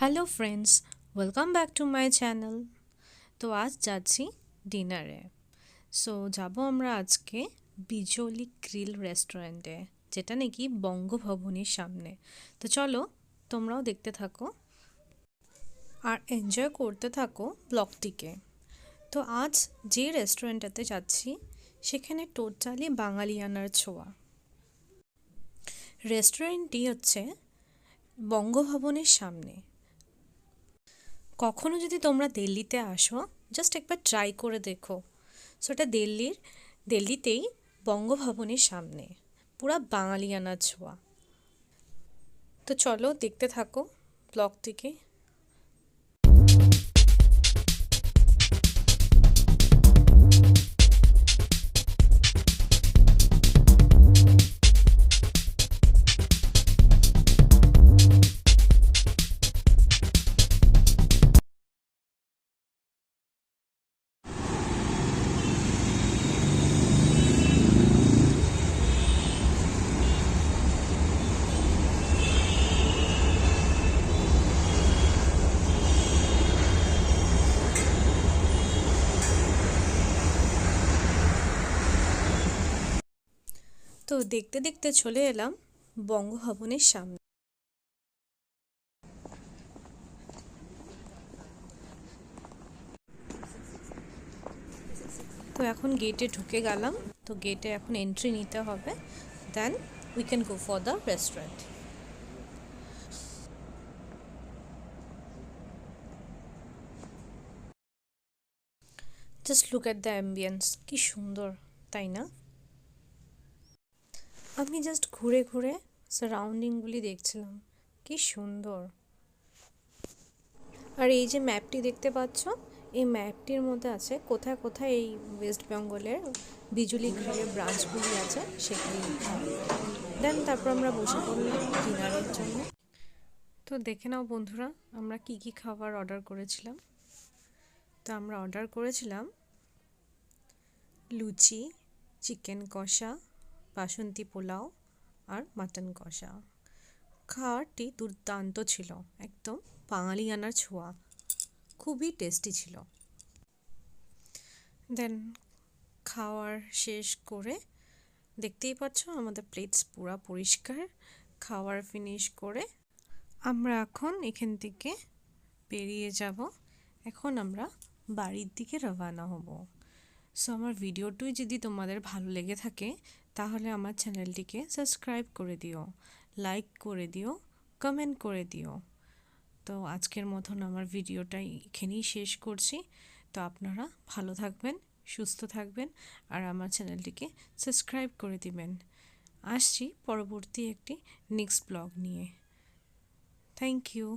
Hello friends, welcome back to my channel. তো আজ যাচ্ছি ডিনারে। যাব আমরা আজকে বিজলি গ্রিল রেস্টুরেন্টে, যেটা নাকি বঙ্গভবনের সামনে। তো চলো, তোমরাও দেখতে থাকো আর এনজয় করতে থাকো ব্লগটিকে। তো আজ যে রেস্টুরেন্টটাতে যাচ্ছি সেখানে টোটালি বাঙালিয়ানার ছোঁয়া। রেস্টুরেন্টটি হচ্ছে বঙ্গভবনের সামনে। কখনো যদি তোমরা দিল্লিতে আসো, জাস্ট একবার ট্রাই করে দেখো। এটা দিল্লিতেই বঙ্গভবনের সামনে, পুরা বাঙালিয়ানা ছোঁয়া। তো চলো দেখতে থাকো ব্লগটিকে। তো দেখতে দেখতে চলে এলাম বঙ্গভবনের সামনে। তো এখন গেটে ঢুকে গেলাম। তো গেটে এখন এন্ট্রি নিতে হবে, then we can go for the restaurant. Just look at the ambience, কি সুন্দর, তাই না? আমি জাস্ট ঘুরে ঘুরে সারাউন্ডিংগুলি দেখছিলাম, কি সুন্দর। আর এই যে ম্যাপটি দেখতে পাচ্ছ, এই ম্যাপটির মধ্যে আছে কোথায় কোথায় এই ওয়েস্ট বেঙ্গলের বিজলি গ্রিলের ব্রাঞ্চগুলি আছে সেগুলি লেখা। দেন তারপর আমরা বসে পড়লাম ডিনারের জন্য। তো দেখে নাও বন্ধুরা, আমরা কি কি খাবার অর্ডার করেছিলাম। তো আমরা অর্ডার করেছিলাম লুচি, চিকেন কষা, বাসন্তী পোলাও আর মাটন কষা। খাবারটি দুর্দান্ত ছিল, একদম বাঙালিয়ানার ছোঁয়া, খুবই টেস্টি ছিল। দেন খাওয়ার শেষ করে দেখতেই পাচ্ছ আমাদের প্লেটস পুরা পরিষ্কার। খাওয়ার ফিনিশ করে আমরা এখন এখান থেকে বেরিয়ে যাব। এখন আমরা বাড়ির দিকে রওনা হব। আমার ভিডিওটি যদি তোমাদের ভালো লেগে থাকে তাহলে আমার চ্যানেলটিকে সাবস্ক্রাইব করে দিও, লাইক করে দিও, কমেন্ট করে দিও। তো আজকের মতন আমার ভিডিওটা এখানেই শেষ করছি। তো আপনারা ভালো থাকবেন, সুস্থ থাকবেন আর আমার চ্যানেলটিকে সাবস্ক্রাইব করে দিবেন। আসছি পরবর্তী একটি নেক্সট ব্লগ নিয়ে। Thank you.